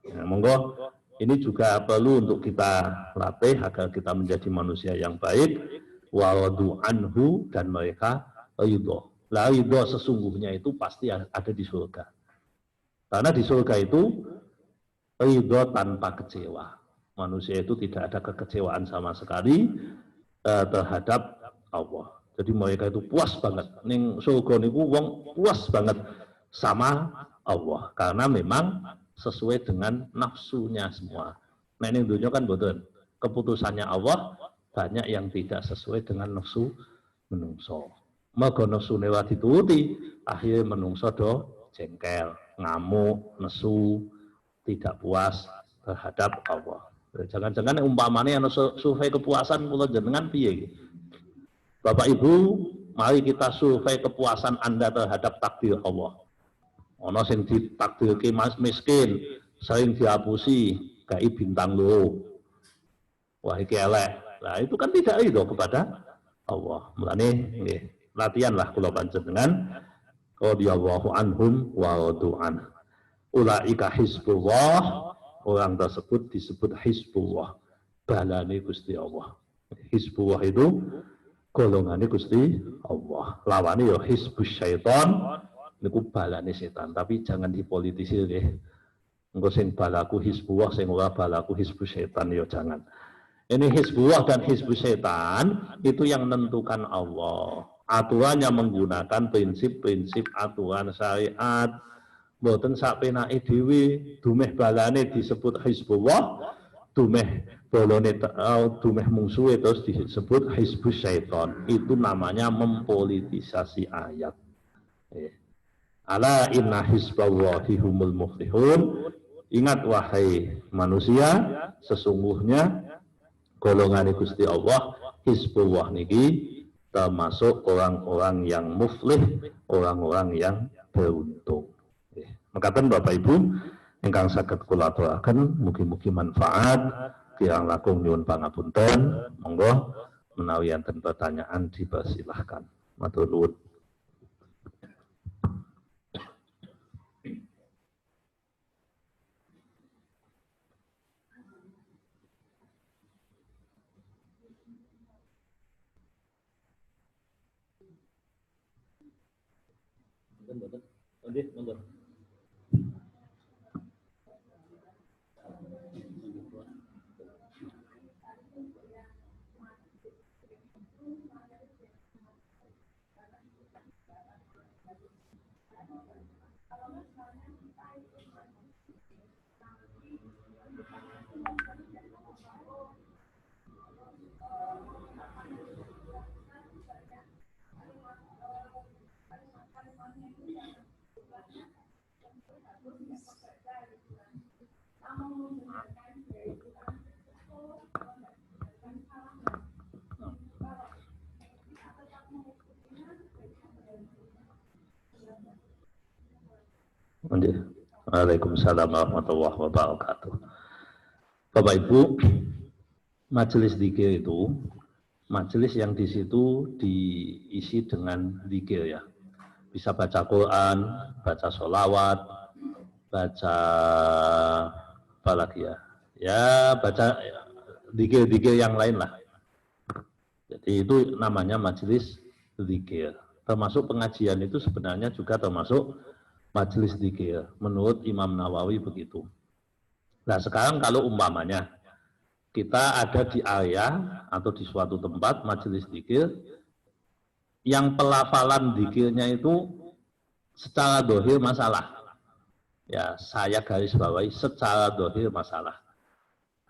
Ya, monggo ini juga perlu untuk kita latih agar kita menjadi manusia yang baik, wa radu anhu dan mereka ridho. Lah ridho sesungguhnya itu pasti ada di surga. Karena di surga itu ridho tanpa kecewa. Manusia itu tidak ada kekecewaan sama sekali terhadap Allah. Jadi mereka itu puas banget. Ning surga niku wong puas banget sama Allah karena memang sesuai dengan nafsunya semua. Nah ini dunia kan betul. Keputusannya Allah banyak yang tidak sesuai dengan nafsu menungso. Maka nafsu newa dituruti, akhirnya menungso do jengkel, ngamuk, nesu, tidak puas terhadap Allah. Jangan-jangan umpamanya yang survei kepuasan kula jenengan piye? Bapak Ibu, mari kita survei kepuasan Anda terhadap takdir Allah. Ono sing ditakdirke mas miskin, sering dihapusi, gai bintang loro. Wah iki elek. Nah, itu kan tidak ridho kepada Allah. Mulane nggih, latihanlah kula panjenengan radhiyallahu anhum wa radu'an. Ulaika hizbullah, orang tersebut disebut hizbullah. Balane Gusti Allah. Hizbullah itu golongannya Gusti Allah. Lawane ya hizbus syaitan, niku balane setan, tapi jangan dipolitisir nggih. Engko sing balaku hizbullah, sing ora balaku hizbus syaitan ya jangan. Ini hizbullah dan hizbus syaitan itu yang menentukan Allah. Aturannya menggunakan prinsip-prinsip aturan syariat. Mboten sak penake dhewe, dumeh balane disebut hizbullah, dumeh bolone dumeh musuhe terus disebut hizbus syaitan. Itu namanya mempolitisasi ayat. Ala inna hizballahi humul muflihun. Ingat wahai manusia, sesungguhnya golongan Gusti Allah hizbullah niki termasuk orang-orang yang muflih, orang-orang yang beruntung. Mekaten Bapak Ibu ingkang saged kula aturaken mugi-mugi manfaat. Kirang langkung nyuwun pangapunten. Monggo menawi enten pertanyaan dipersilahkan. Matur nuwun. Waalaikumsalam warahmatullahi wabarakatuh. Bapak Ibu, majelis zikir itu majelis yang di situ diisi dengan zikir ya. Bisa baca Quran, baca sholawat, baca apa lagi ya? Ya baca zikir-zikir yang lain lah. Jadi itu namanya majelis zikir. Termasuk pengajian itu sebenarnya juga termasuk majelis zikir. Menurut Imam Nawawi begitu. Nah sekarang kalau umpamanya kita ada di area atau di suatu tempat majelis zikir yang pelafalan zikirnya itu secara dohir masalah. Ya saya garis bawahi secara dohir masalah.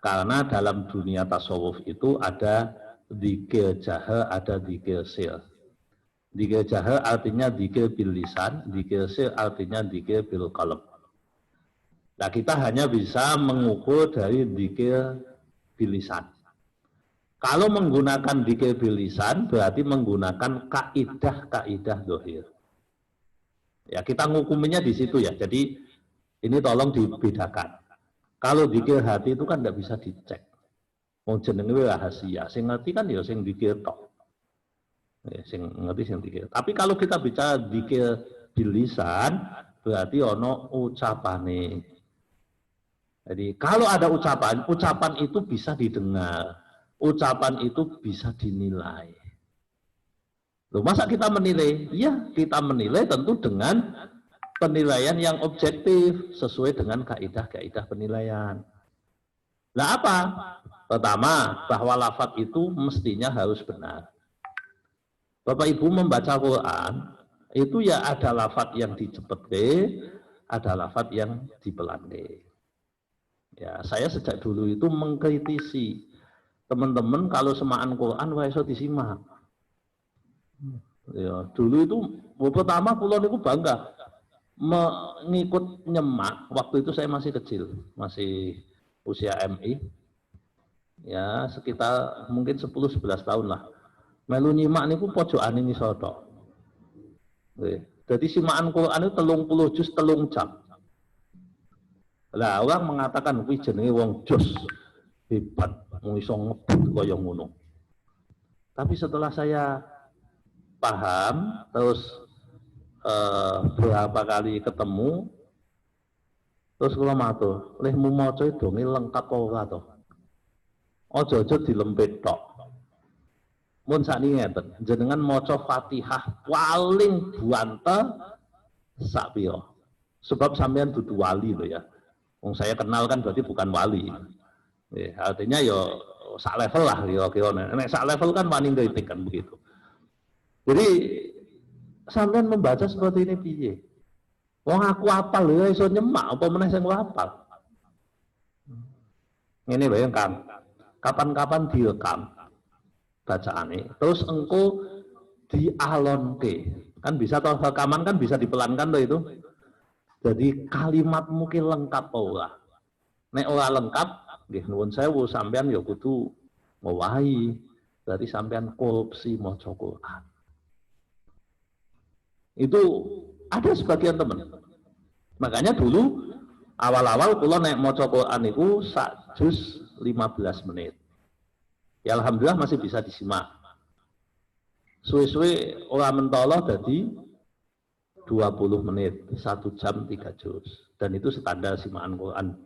Karena dalam dunia tasawuf itu ada zikir jahar, ada zikir sir. Zikir jahar artinya zikir bil lisan, zikir sir artinya zikir bil qalb. Nah kita hanya bisa mengukur dari zikir bil lisan. Kalau menggunakan zikir bil lisan berarti menggunakan kaidah-kaidah dohir. Ya kita ngukuminya di situ ya. Jadi ini tolong dibedakan. Kalau zikir hati itu kan tidak bisa dicek. Mau jenenge rahasia. Sing ngerti kan ya sing zikir tok. Sing ngerti sing zikir. Tapi kalau kita bicara zikir bil lisan berarti ono ucapane. Jadi kalau ada ucapan, ucapan itu bisa didengar, ucapan itu bisa dinilai. Loh, masa kita menilai? Iya, kita menilai tentu dengan penilaian yang objektif sesuai dengan kaidah-kaidah penilaian. Nah apa? Pertama, bahwa lafadz itu mestinya harus benar. Bapak Ibu membaca Quran, itu ya ada lafadz yang dicepetke, ada lafadz yang dipelanke. Ya, saya sejak dulu itu mengkritisi teman-teman kalau semaan Quran wah iso disimak. Ya, dulu itu pertama kula niku bangga mengikut nyemak. Waktu itu saya masih kecil, masih usia MI. Ya, sekitar mungkin 10-11 tahun lah. Melu nyimak niku pojokan ini soto. Jadi simaan Quran itu 30 juz 3 jam. Lah orang mengatakan kuwi jenenge wong jos hebat, wong iso ngebut kaya ngono. Tapi setelah saya paham, terus berapa kali ketemu, terus kula matur, lehmu maca donge lengkap apa ora to? Aja-aja dilempit tok. Mun sakniki ngeten, jenengan maca Fatihah paling buantel sak pira. Sebab sampean dudu wali lho ya. Wong saya kenal kan berarti bukan wali. Artinya ya sak level lah kira-kira. Nek sak level kan wani kritik kan begitu. Jadi sampean membaca seperti ini piye? Wong aku apal lho iso nyemak apa meneh sing ora apal. Ngene lho Kang. Kapan-kapan direkam bacaane, terus engko dialonke. Kan bisa toh rekaman kan bisa dipelankan toh itu. Jadi kalimatmu ki lengkap apa ora? Nek ora lengkap, nggih nuwun sewu sampean ya kudu ngowahi. Berarti sampean korupsi maca Quran. Itu ada sebagian teman. Makanya dulu awal-awal kula nek maca Quran niku sak juz 15 menit. Ya alhamdulillah masih bisa disimak. Suwe-suwe ora mentolo dadi 20 menit, 1 jam 3 juz. Dan itu standar simaan Quran.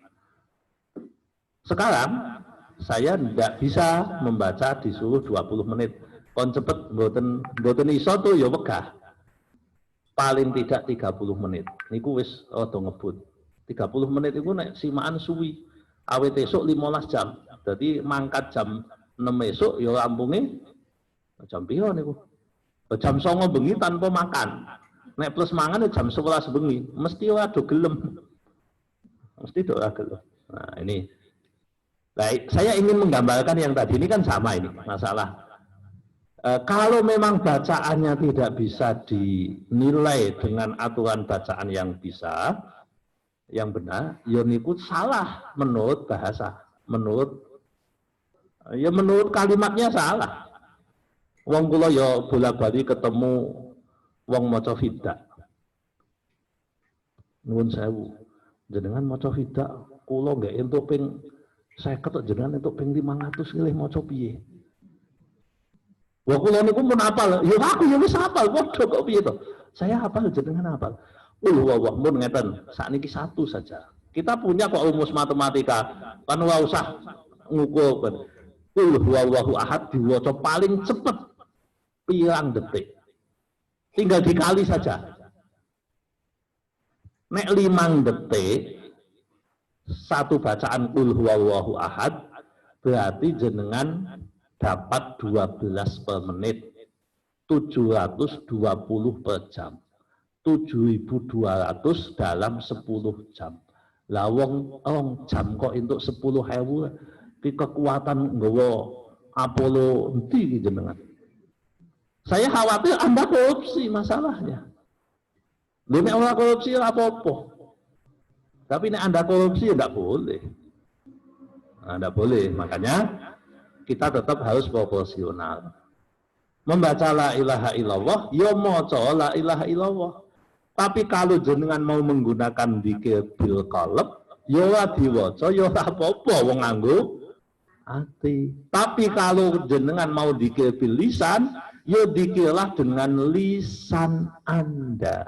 Sekarang saya tidak bisa membaca disuruh 20 menit. Kon cepet mboten iso tuh ya wegah. Paling tidak 30 menit. Niku wis rada ngebut. 30 menit itu nek simaan suwi. Awet esuk 15 jam. Jadi mangkat jam 6 esuk ya rampunge jam piro niku? Jam 9 bengi tanpa makan. Nek plus mangan ya jam 11 bengi. Mesti ora do gelem. Mesti do ora gelem. Nah, ini. Baik, saya ingin menggambarkan yang tadi ini kan sama ini masalah. Kalau memang bacaannya tidak bisa dinilai dengan aturan bacaan yang bisa, yang benar, ya niku salah menurut bahasa, menurut kalimatnya salah. Wong kula ya bola-bali ketemu wong maca fidak. Nuwun sewu. Jenengan maca fidak kula nggak entuk ping 50 jenengan entuk ping 500 nilih maca piye? Wah kula niku mun hafal, ya aku ya wis hafal padha kok piye to. Saya hafal jenengan hafal. Wah mun ngeten, sakniki satu saja. Kita punya kok rumus matematika, kan ora usah ngukur. Huwallahu ahad diwaca paling cepet pirang detik. Tinggal dikali saja. Nek 5 detik satu bacaan qul huwallahu ahad berarti jenengan dapat 12 per menit, 720 per jam. 7.200 dalam 10 jam. Lah wong jam kok entuk 10.000 ki kekuatan nggawa Apollo endi iki jenengan. Saya khawatir Anda korupsi masalahnya. Lha nek ora korupsi ora apa-apa. Tapi nek Anda korupsi ya enggak boleh. Enggak boleh, makanya kita tetap harus proporsional. Membaca la ilaha illallah, ya maca la ilaha illallah. Tapi kalau jenengan mau menggunakan dzikir bil qalb, ya ora diwaca, ya ora apa-apa wong nganggo ati. Tapi kalau jenengan mau dzikir bil lisan, ya dzikirlah dengan lisan Anda.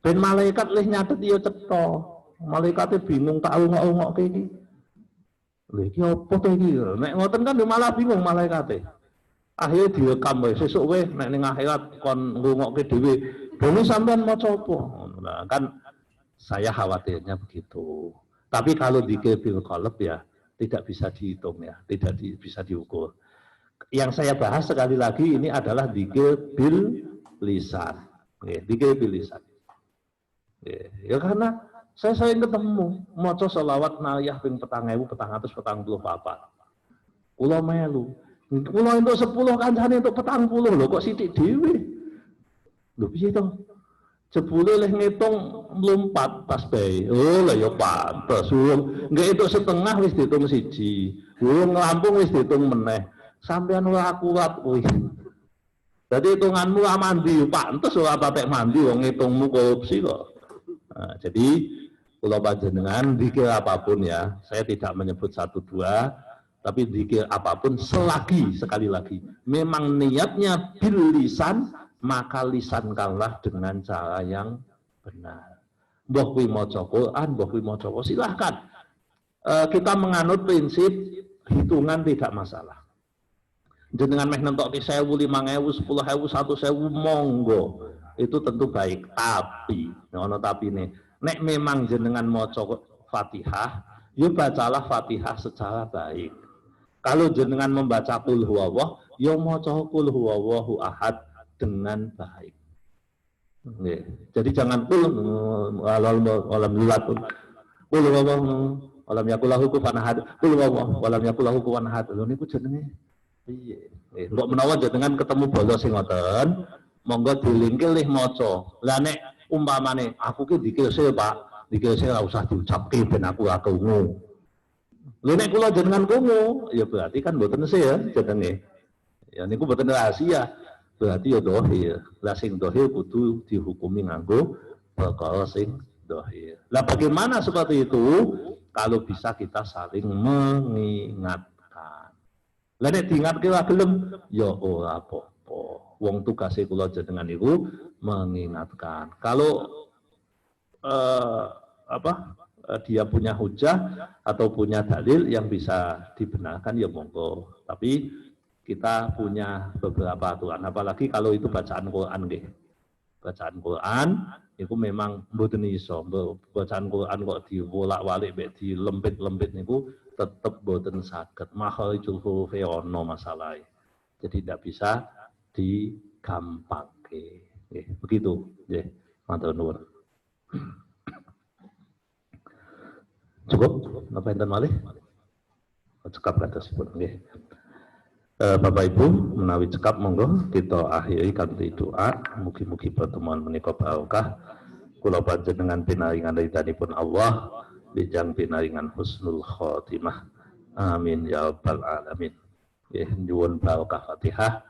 Ben malaikat leh nyatet ya cetha. Malaikate bingung tak ungok-ungokke iki. Lha iki apa to iki? Nek ngoten kan malah bingung malaikate. Akhirnya direkam wae sesuk wae nek ning akhirat kon ngrungokke dhewe. Dene sampean maca apa? Nah, kan saya khawatirnya begitu. Tapi kalau dzikir bil qalb ya tidak bisa dihitung ya, tidak bisa diukur. Yang saya bahas sekali lagi ini adalah dzikir bil lisan. Dzikir bil lisan. Ya karena saya sering ketemu maca selawat naliyah ping 4.444. Kula melu. Kula entuk 10 kancane entuk 40 lho kok sithik dhewe. Lho piye to? Jebule leh ngitung mlumpat pas bae. Oh lah ya pantes. Nggak entuk setengah wis diitung siji. Nglampung wis diitung meneh. Sampeyan ora kuat kuwi. Dadi hitunganmu ora mandi, pantes ora patek mandi wong ngitungmu korupsi kok. Nah, jadi kula panjenengan dzikir apapun ya, saya tidak menyebut 1 2, tapi dzikir apapun selagi sekali lagi memang niatnya bil lisan, maka lisankanlah dengan cara yang benar. Mbah kuwi maca Quran, mbah kuwi maca apa silahkan. Kita menganut prinsip hitungan tidak masalah. Jenengan meh nentokke 1000, 5000, 10.000, 1.000 monggo. Itu tentu baik, tapi ono tapine. Nek memang jenengan maca Fatihah, yo bacalah Fatihah secara baik. Kalau jenengan membaca qul huwallah, yo maca qul huwallahu ahad dengan baik. Nggih. Jadi jangan qul alam lilat. Qul huwallahu alam yakul lahu kufuwan ahad. Qul huwallahu alam yakul lahu kufuwan ahad. Lho niku jenenge piye? Mbok menawa jenengan ketemu bolos sing ngoten, monggo dilingkil nih maca. Lah nek umpamane aku ki dzikir sih Pak, dzikir sih ora usah diucapke ben aku ora krungu. Lha nek kula jenengan krungu, ya berarti kan mboten sih ya jenenge. Ya niku mboten rahasia. Berarti ya dohir. Lah sing dohir kudu dihukumi nganggo perkara sing dohir. Lah bagaimana seperti itu? Kalau bisa kita saling mengingatkan. Lah nek diingatke ora gelem, ya ora apa-apa. Wong tugase kula jenengan niku mengingatkan. Kalau dia punya hujah atau punya dalil yang bisa dibenarkan ya monggo. Tapi kita punya beberapa aturan. Apalagi kalau itu bacaan Quran nggih. Bacaan Quran itu memang mboten iso. Bacaan Quran kok diwolak-walik mek dilempit-lempit niku tetep mboten saged. Makharijul huruf ono masalahe. Jadi tidak bisa digampangke. Nggih, begitu nggih. Matur nuwun. Cukup? Napa enten malih? Cekap kathosipun nggih. Bapak Ibu menawi cekap monggo kita akhiri kanthi doa. Mugi-mugi pertemuan menika barokah. Kula panjenengan pinaringan ridhanipun Allah, bijang pinaringan husnul khotimah. Amin ya rabbal alamin. Nggih nyuwun barokah Fatihah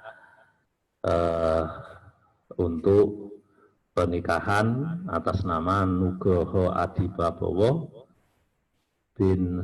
untuk pernikahan atas nama Nugroho Adi Prabowo bin